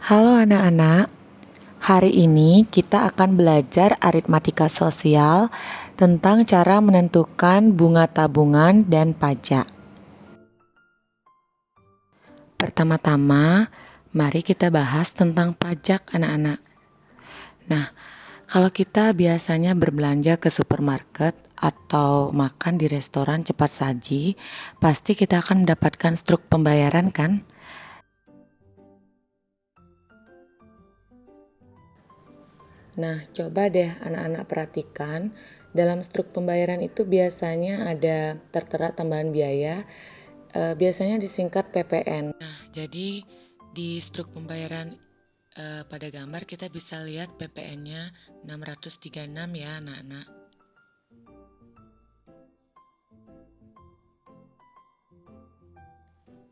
Halo anak-anak, hari ini kita akan belajar aritmatika sosial tentang cara menentukan bunga tabungan dan pajak. Pertama-tama, mari kita bahas tentang pajak anak-anak. Nah, kalau kita biasanya berbelanja ke supermarket atau makan di restoran cepat saji, pasti kita akan mendapatkan struk pembayaran kan? Nah, coba deh anak-anak perhatikan, dalam struk pembayaran itu biasanya ada tertera tambahan biaya, biasanya disingkat PPN. Nah, jadi di struk pembayaran pada gambar kita bisa lihat PPN-nya 636 ya anak-anak.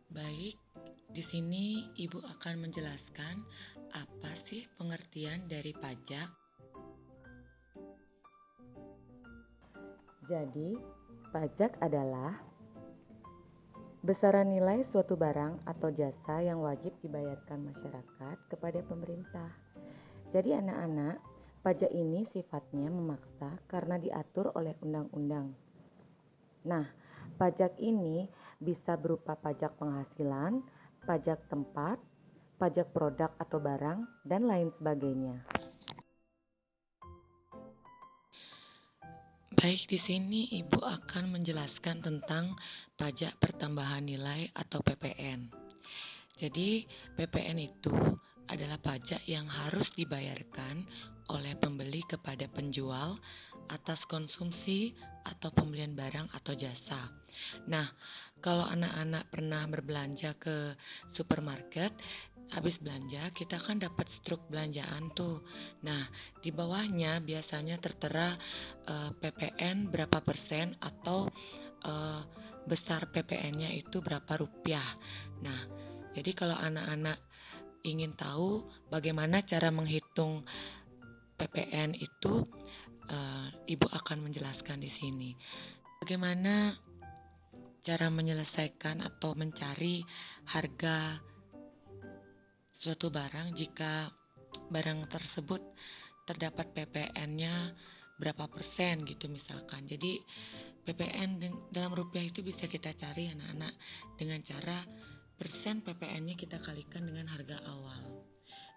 Baik, di sini Ibu akan menjelaskan apa sih pengertian dari pajak. Jadi, pajak adalah besaran nilai suatu barang atau jasa yang wajib dibayarkan masyarakat kepada pemerintah. Jadi anak-anak, pajak ini sifatnya memaksa karena diatur oleh undang-undang. Nah, pajak ini bisa berupa pajak penghasilan, pajak tempat, pajak produk atau barang, dan lain sebagainya. Baik, di sini Ibu akan menjelaskan tentang pajak pertambahan nilai atau PPN. Jadi, PPN itu adalah pajak yang harus dibayarkan oleh pembeli kepada penjual atas konsumsi atau pembelian barang atau jasa. Nah, kalau anak-anak pernah berbelanja ke supermarket, habis belanja kita kan dapat struk belanjaan tuh. Nah, di bawahnya biasanya tertera PPN berapa persen atau besar PPN-nya itu berapa rupiah. Nah, jadi kalau anak-anak ingin tahu bagaimana cara menghitung PPN itu, Ibu akan menjelaskan di sini. Bagaimana cara menyelesaikan atau mencari harga suatu barang jika barang tersebut terdapat PPN-nya berapa persen gitu misalkan. Jadi PPN dalam rupiah itu bisa kita cari anak-anak dengan cara persen PPN-nya kita kalikan dengan harga awal.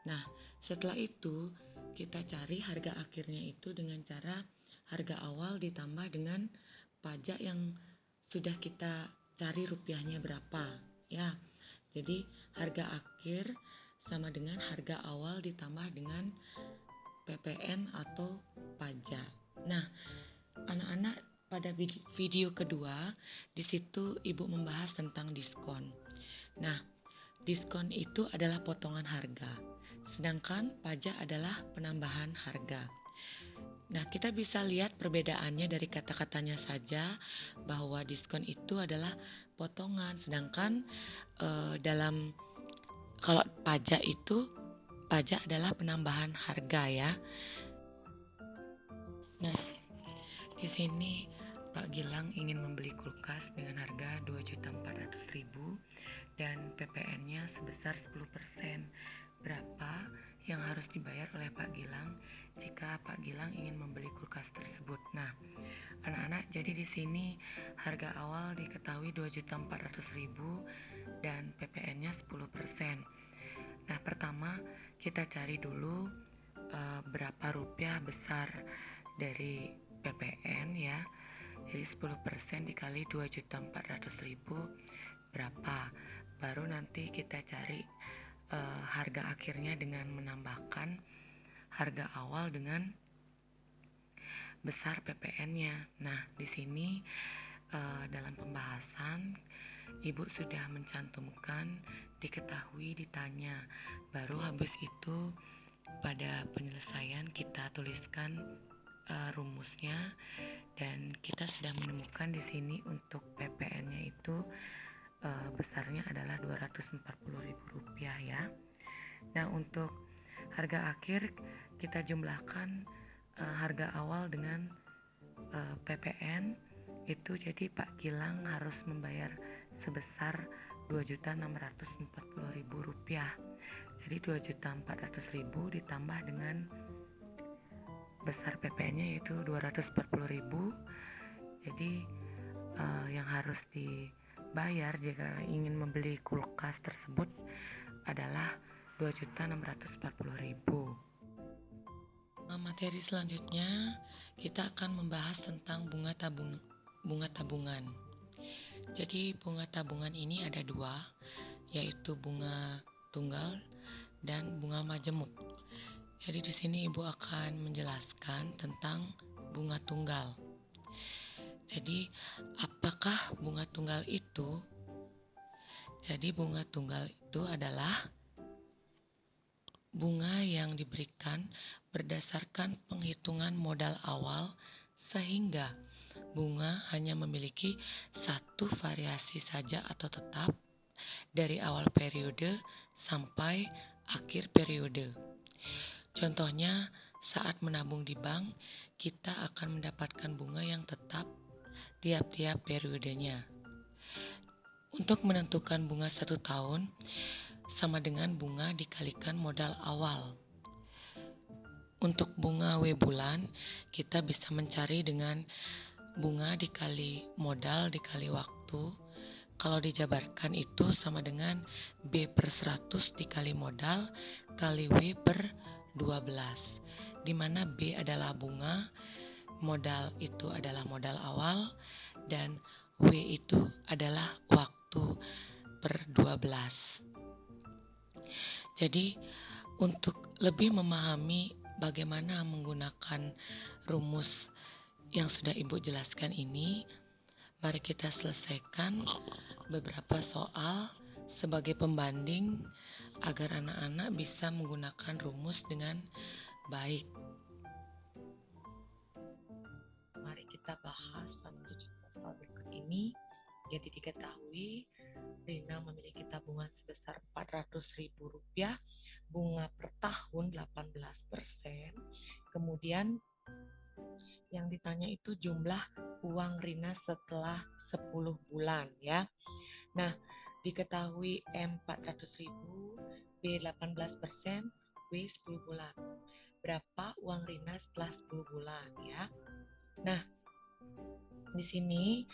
Nah, setelah itu kita cari harga akhirnya itu dengan cara harga awal ditambah dengan pajak yang sudah kita cari rupiahnya berapa ya. Jadi harga akhir sama dengan harga awal ditambah dengan PPN atau pajak. Nah, anak-anak pada video kedua di situ Ibu membahas tentang diskon. Nah, diskon itu adalah potongan harga, sedangkan pajak adalah penambahan harga. Nah, kita bisa lihat perbedaannya dari kata-katanya saja bahwa diskon itu adalah potongan, sedangkan dalam kalau pajak adalah penambahan harga ya. Nah, di sini Pak Gilang ingin membeli kulkas dengan harga 2.400.000 dan PPN-nya sebesar 10%. Berapa yang harus dibayar oleh Pak Gilang jika Pak Gilang ingin membeli kulkas tersebut? Nah, anak-anak, jadi di sini harga awal diketahui 2.400.000 dan PPN-nya 10%. Nah, pertama kita cari dulu berapa rupiah besar dari PPN ya. Jadi 10% dikali 2.400.000 berapa. Baru nanti kita cari harga akhirnya dengan menambahkan harga awal dengan besar PPN-nya. Nah, di sini dalam pembahasan Ibu sudah mencantumkan diketahui ditanya. Baru habis itu pada penyelesaian kita tuliskan rumusnya dan kita sudah menemukan di sini untuk PPN-nya itu besarnya adalah Rp240.000 ya. Nah, untuk harga akhir kita jumlahkan harga awal dengan PPN itu, jadi Pak Gilang harus membayar sebesar Rp2.640.000. Jadi Rp2.400.000 ditambah dengan besar PPN-nya yaitu Rp240.000. Jadi yang harus dibayar jika ingin membeli kulkas tersebut adalah Rp2.640.000. Materi selanjutnya kita akan membahas tentang bunga tabungan. Jadi bunga tabungan ini ada dua, yaitu bunga tunggal dan bunga majemuk. Jadi di sini Ibu akan menjelaskan tentang bunga tunggal. Jadi apakah bunga tunggal itu? Jadi bunga tunggal itu adalah bunga yang diberikan berdasarkan penghitungan modal awal sehingga bunga hanya memiliki satu variasi saja atau tetap dari awal periode sampai akhir periode. Contohnya, saat menabung di bank, kita akan mendapatkan bunga yang tetap tiap-tiap periodenya. Untuk menentukan bunga 1 tahun, sama dengan bunga dikalikan modal awal. Untuk bunga W bulan, kita bisa mencari dengan bunga dikali modal dikali waktu. Kalau dijabarkan itu sama dengan B per 100 dikali modal kali W per 12. Di mana B adalah bunga, modal itu adalah modal awal, dan W itu adalah waktu per 12. Jadi untuk lebih memahami bagaimana menggunakan rumus yang sudah Ibu jelaskan ini, mari kita selesaikan beberapa soal sebagai pembanding agar anak-anak bisa menggunakan rumus dengan baik. Mari kita bahas satu soal berikut ini. Jadi diketahui Rina memiliki tabungan sebesar Rp400.000, bunga per tahun 18%. Kemudian yang ditanya itu jumlah uang Rina setelah 10 bulan ya. Nah, diketahui M 400.000, B 18%, W 10 bulan. Berapa uang Rina setelah 10 bulan ya? Nah, di sini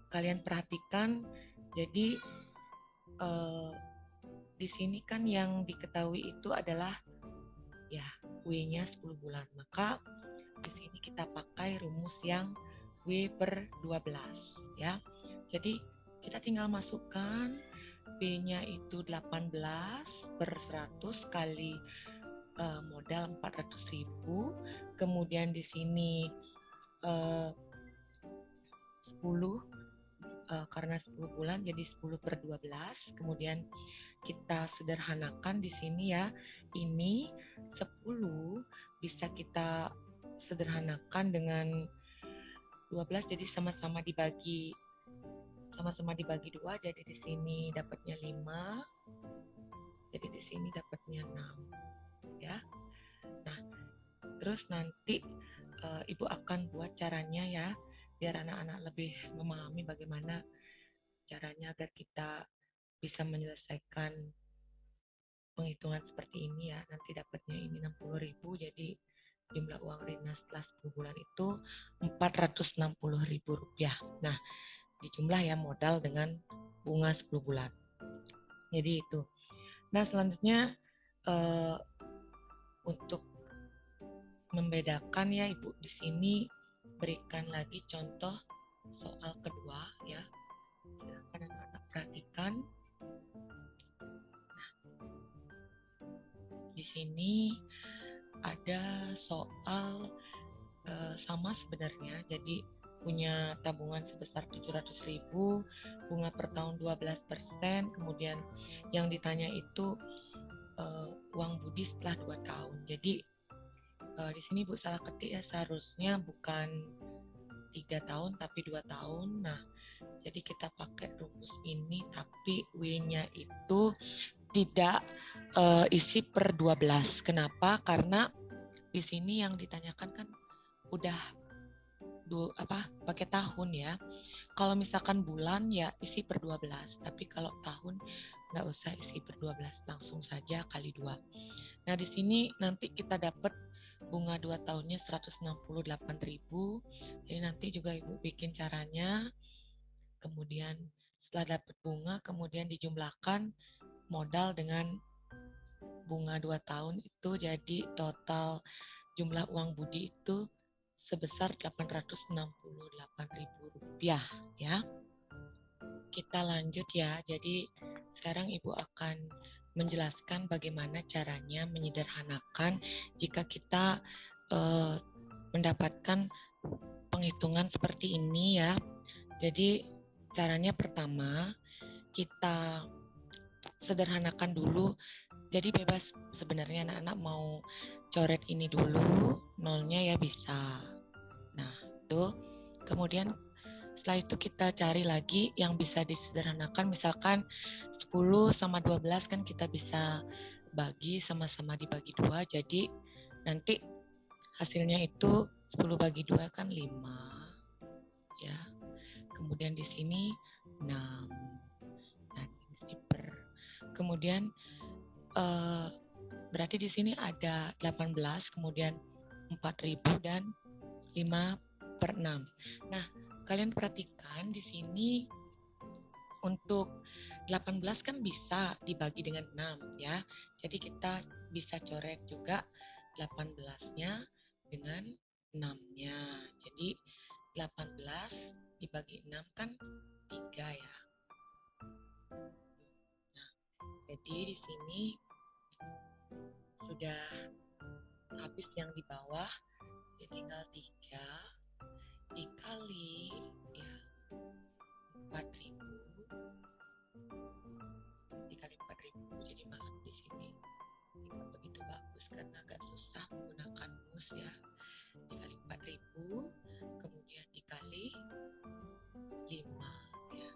kalian perhatikan, jadi di sini kan yang diketahui itu adalah ya W-nya 10 bulan. Maka di sini kita pakai rumus yang W per 12 ya. Jadi kita tinggal masukkan B-nya itu 18 per 100 kali modal 400.000. Kemudian di sini 10 karena 10 bulan jadi 10 per 12. Kemudian kita sederhanakan di sini ya. Ini 10 bisa kita sederhanakan dengan 12, jadi sama-sama dibagi 2, jadi di sini dapatnya 5. Jadi di sini dapatnya 6 ya. Nah, terus nanti Ibu akan buat caranya ya, biar anak-anak lebih memahami bagaimana caranya agar kita bisa menyelesaikan penghitungan seperti ini ya. Nanti dapatnya ini 60.000, jadi jumlah uang Rina setelah 10 bulan itu Rp460.000. Nah, dijumlah ya modal dengan bunga 10 bulan. Jadi itu. Nah, selanjutnya untuk membedakan ya, Ibu di sini berikan lagi contoh soal kedua ya. Silakan anak-anak perhatikan. Nah, di sini ada soal sama sebenarnya. Jadi punya tabungan sebesar 700.000, bunga per tahun 12%. Kemudian yang ditanya itu uang budi setelah 2 tahun. Jadi di sini Bu salah ketik ya, seharusnya bukan 3 tahun tapi 2 tahun. Nah, jadi kita pakai rumus ini, tapi W-nya itu tidak isi per 12. Kenapa? Karena di sini yang ditanyakan kan udah pakai tahun ya. kalau misalkan bulan ya isi per 12, tapi kalau tahun nggak usah isi per 12, langsung saja kali 2. Nah, di sini nanti kita dapat bunga 2 tahunnya 168.000. Jadi nanti juga Ibu bikin caranya. Kemudian setelah dapat bunga, kemudian dijumlahkan modal dengan bunga 2 tahun itu, jadi total jumlah uang budi itu sebesar Rp868.000 ya. Kita lanjut ya. Jadi sekarang Ibu akan menjelaskan bagaimana caranya menyederhanakan jika kita mendapatkan penghitungan seperti ini ya. Jadi caranya pertama kita sederhanakan dulu. Jadi bebas sebenarnya anak-anak mau coret ini dulu, nolnya ya bisa. Nah, itu kemudian setelah itu kita cari lagi yang bisa disederhanakan, misalkan 10 sama 12 kan kita bisa bagi sama-sama dibagi 2, jadi nanti hasilnya itu 10 bagi 2 kan 5 ya. Kemudian di sini 6. Nah, ini per. Kemudian berarti di sini ada 18, kemudian 4.000 dan 5/6. Nah, kalian perhatikan di sini untuk 18 kan bisa dibagi dengan 6 ya. Jadi kita bisa coret juga 18-nya dengan 6-nya. Jadi 18 dibagi 6 kan 3 ya. Nah, jadi di sini sudah habis yang di bawah, jadi tinggal 3 dikali ya 4.000 dikali 4.000, jadi maaf di sini tidak begitu bagus karena agak susah menggunakan mus ya. Dikali 4.000 kemudian dikali 5 ya.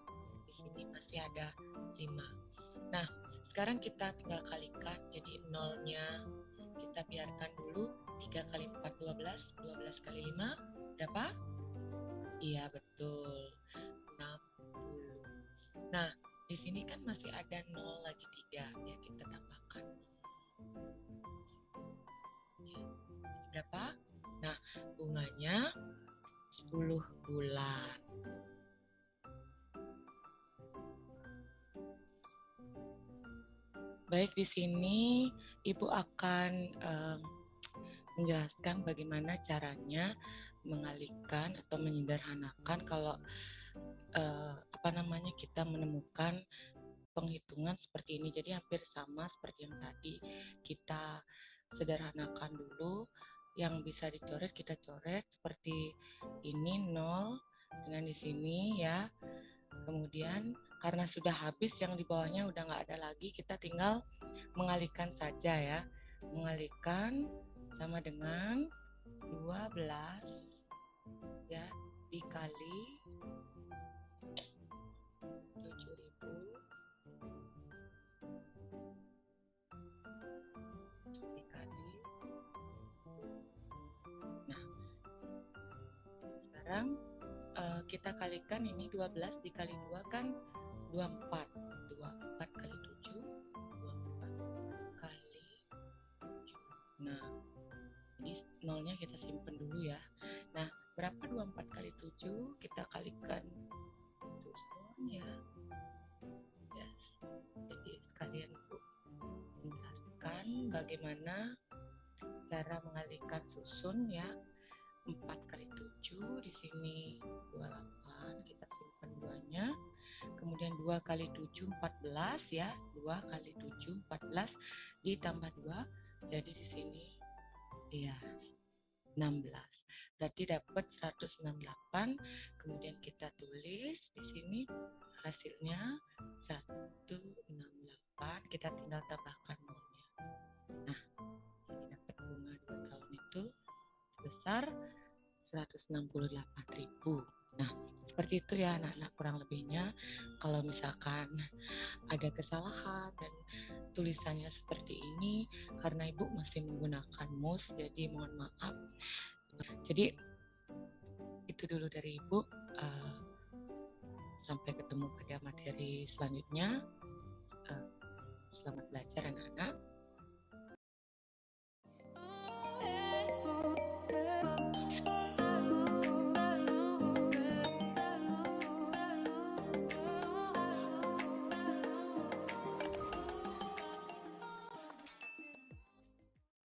Di sini masih ada 5. Nah, sekarang kita tinggal kalikan, jadi nolnya kita biarkan dulu. 3 kali 4 12, 12 kali 5 berapa? Iya betul, 60. Nah, di sini kan masih ada 0 lagi 3 ya, kita tambahkan. Ya, berapa? Nah, bunganya 10 bulan. Baik, di sini Ibu akan menjelaskan bagaimana caranya mengalihkan atau menyederhanakan kalau kita menemukan penghitungan seperti ini. Jadi hampir sama seperti yang tadi, kita sederhanakan dulu. Yang bisa dicoret kita coret seperti ini 0 dengan di sini ya. Kemudian karena sudah habis yang di bawahnya udah nggak ada lagi, kita tinggal mengalihkan saja ya. Mengalihkan sama dengan 12 ya dikali 7.000 dikali. Nah, sekarang kita kalikan ini 12 dikali 2 kan 24. 24 kali 7 24 kali 7. Nah, jadi nolnya kita simpan dulu ya. Nah, berapa 24 kali 7? Kita kalikan susun ya. Yes. Jadi sekalian Bu menjelaskan bagaimana cara mengalihkan susun ya. 4 kali 7 di sini 28, kita simpan 2-nya. Kemudian 2 kali 7 14 ya. 2 kali 7 14 ditambah 2, jadi di sini ya 16. Berarti dapat 168. Kemudian kita tulis di sini hasilnya 168. Kita tinggal tambahkan nolnya. Nah, jadi dapat bunga 2 tahun itu sebesar 168.000. Nah, seperti itu ya anak-anak kurang lebihnya. Kalau misalkan ada kesalahan dan tulisannya seperti ini karena Ibu masih menggunakan mus, jadi mohon maaf. Jadi itu dulu dari Ibu. Sampai ketemu pada materi selanjutnya. Selamat belajar anak-anak.